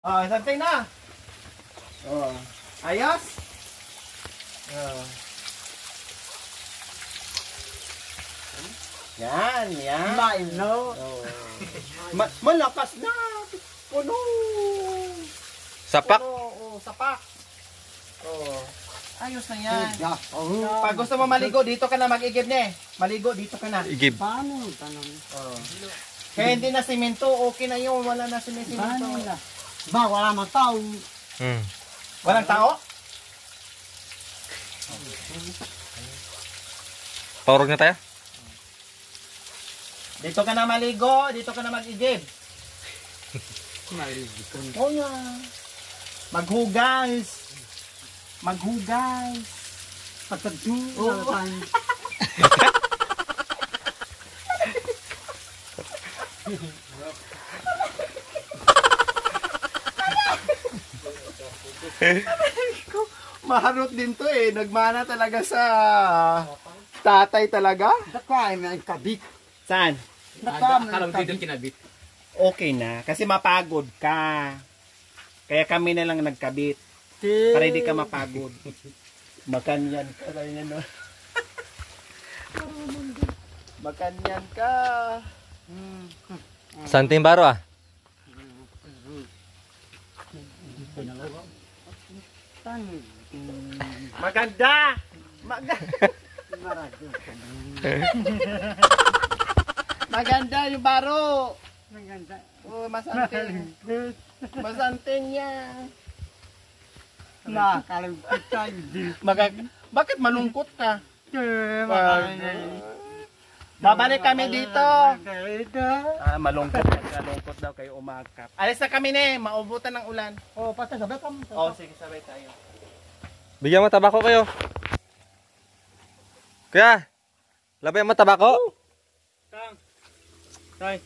Oh, something na. Oh. Ayos? Oh. Yan, yan. Maino. Oh. Malakas na. Puno. Sapak. Puno. Oh, sapak. Oh. Ayos na yan. Oh. Pag gusto mo maligo, dito ka na mag-igib na eh. Maligo, dito ka na. Igib. Paano? Tanong. Oh. Kaya hindi na simento, okay na yun. Wala na simento. Paano na? Ba, wala mang tao. Walang tao? Paurog na tayo. Dito ka na maligo, dito ka na mag-igib. Oh na. Maghugas. Maghugas. Patagyo. Oo. Maharot din to eh. Nagmana talaga sa tatay talaga. Dakay may kabit. Saan? Dakay may kinabit. Okay na. Kasi mapagod ka. Kaya kami na lang nagkabit. Para hindi ka mapagod. Makanyan ka rin ano. Makanyan ka. Santing baro ah. Maganda. Maganda yung baro. Maganda. Oh, masanting. Masanting yan. Na, kalungkot tayo. Bakit malungkot ka? Makakain. Babalik kami dito. Dito. Malungkot. Malungkot daw kayo umakap. Alis na kami ne. Maubutan ng ulan. Oh, patay sabay ka mo. Oh, sige, sabay tayo. Bigyan mo tabako kayo. Kuya, labay mo tabako. Tay.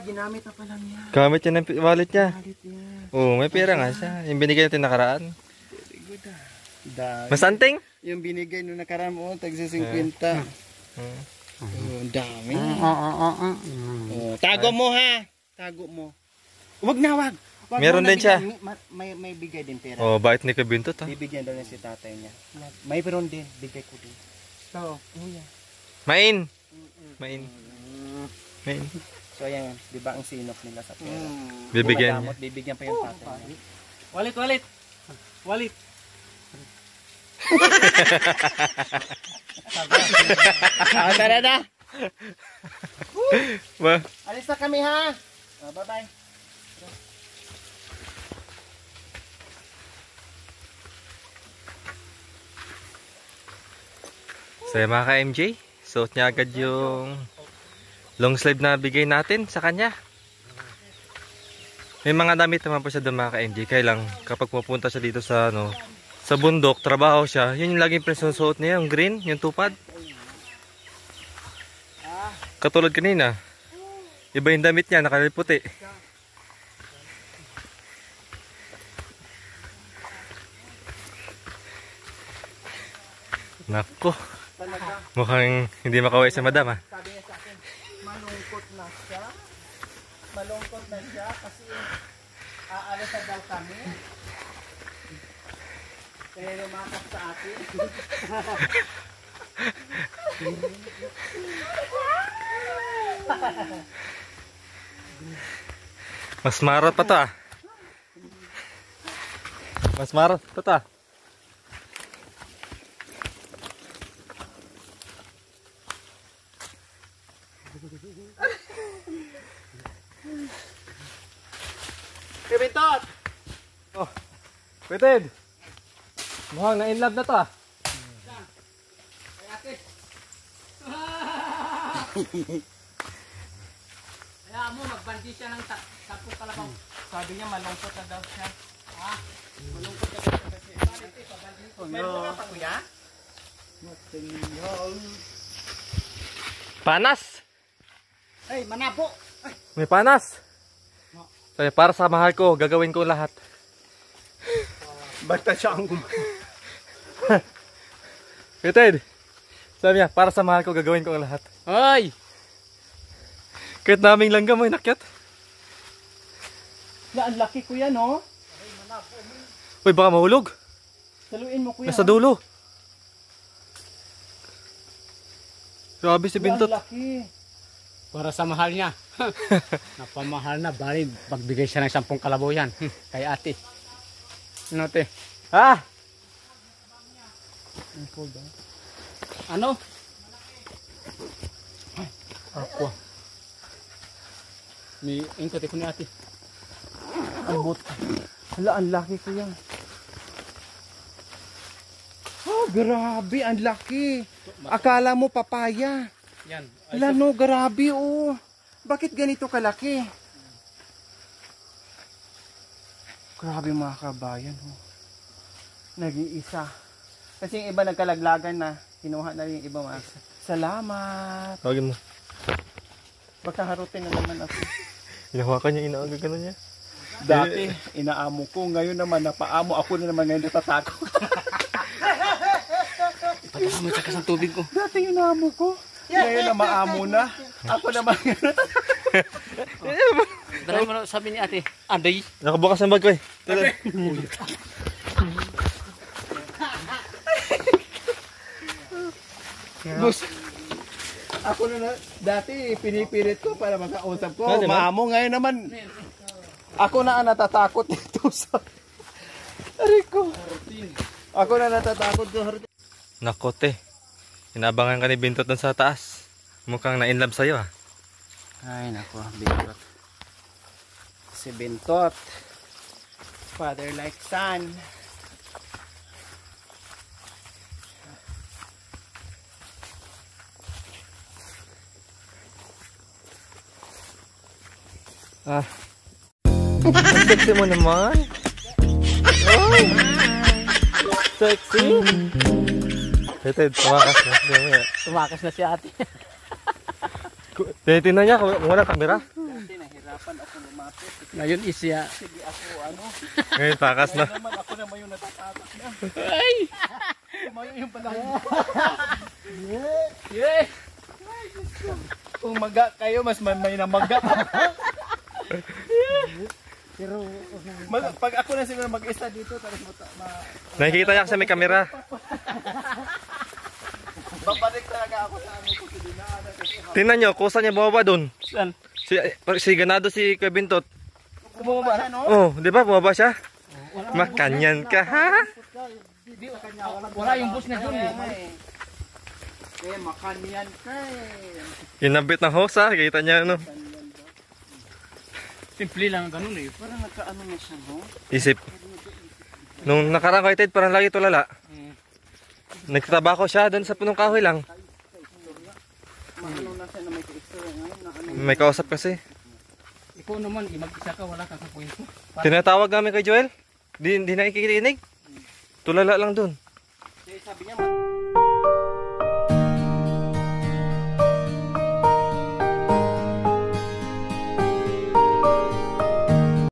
Ginamit na pala niya. Gamit yan ng wallet niya. Galit niya. Oo, may pera nga siya. Yung binigay natin nakaraan. Very good ah. Masanting? Yung binigay nung nakaraan mo, tagsa 50. Oh, dami. Tago mo ha. Tago mo. Wag na, wag. Wag Meron mo na din siya. bigyan. May bigay din pera. Oh, bakit ni Kabinto to? Bibigyan daw niya si tatay niya. May peron din. Bigay ko din. So, Main. Main. Main. So ayan, di ba ang sinop nila sa pera? Bibigyan niya. Bibigyan pa yung tatay niya. Walit, walit. Walit. Tara na. Ba? Alis na kami ha. Bye-bye. So mga ka-MJ, suot niya agad yung long sleeve na bigay natin sa kanya. May mga damit naman po siya doon mga ka-MJ. Kaya lang kapag pupunta siya dito sa sa bundok, trabaho siya, yun yung laging pinasusuot niya, yung green, yung tupad. Katulad kanina, iba yung damit niya, nakaliputi. Nako, mukhang hindi makauwi si madam ah. Sabi niya sa akin, malungkot na siya. Malungkot na siya kasi aalis na daw kami. Kaya lumakap sa akin. Mas marot pa to ah. Mas marot pa to ah. Kibintot! Oh, Peted! Mukhang na-inlove na to ah. Kaya mo, magbandi siya ng 10 kalabaw. Sabi niya malungkot na daw siya. Malungkot na daw siya kasi. Meron ka pa kuya? Panas! ay, manapo. May panas! Kaya para sa mahal ko, gagawin ko lahat. Basta siya ang Peted! Sabi niya, para sa mahal ko, gagawin ko ang lahat. Hoy! Kahit naming langgam mo, inakyat. La, ang laki kuya, no? Uy, baka mahulog. Saluin mo kuya. Nasa dulo. Grabe si La, Bintot. ang laki. Para sa mahal niya. Napamahal na. Bali, pagbigay siya ng 10 kalabaw yan. Kay ate. Ano te? Ha? Ano? Ako. May ingkot ko ni ate. Ang but. Hala, ang laki kuya. Oh, grabe, ang laki. Akala mo papaya. Yan. Hala, no, grabe, oh. Bakit ganito kalaki? Grabe mga kabayan, oh. Nag-iisa. Kasi yung iba nagkalaglagan na. Kinuha na yung iba mga. Salamat. Tawagin mo. Pagkaharutin na naman ako. Hinahawakan niya, inaagagan niya. Dati, inaamo ko. Ngayon naman, napaamo. Ako na naman ngayon natatakot. Pagkakamay sa kasang tubig ko. Dati inaamo ko. Ngayon na maamo na. Ako naman ngayon natatakot. Dahil mo sabi ni ate, Anday. Nakabukas ang bag ko eh. Boss, ako na dati pinipilit ko para makausap ko. Diba? Maamo ngayon naman. Ako na ang natatakot dito sa aray ko. Ako na natatakot ko. Nako te. Inabangan ka ni Bintot dun sa taas. Mukhang na-inlove sa'yo ah. Ay nako, Bintot. Si Bintot. Father like son. Ah. Ang sexy mo naman. Oh. Sexy. Ito, tumakas na. Tumakas na si ate. Tinitingnan niya kung walang kamera. Dati nahirapan ako lumapit. Ngayon isya. Sige ako ano. Ngayon takas na. Naman ako naman yung natatakot na. Ay! Tumayo yung pala. Yeah! Kung maga kayo, mas may namaga. Pero Pag ako na siguro mag-isa dito, tapos Nakikita niya kasi may kamera. babalik talaga ako sa ano ko sa dinaanan. Tingnan niyo, kusa niya bumaba dun. saan? Si ganado si Kuya Bintot. Bumaba na, no? Oh, di ba bumaba siya? Makanyan ka ha? Wala yung bus na dun eh. Eh, makanyan ka eh. Inabit ng hose ha, kita niya ano. Simple lang ganun eh. Parang nagkaano na siya, no? Isip. Nung nakarang kay Ted, parang lagi tulala. Nagtatabako siya doon sa punong kahoy lang. Maano na siya na may ka-extra ngayon na ano. May kausap kasi. Ikaw naman, mag-isa ka, wala kang kwento. Tinatawag namin kay Joel. Di nakikinig. Tulala lang doon. Sabi niya,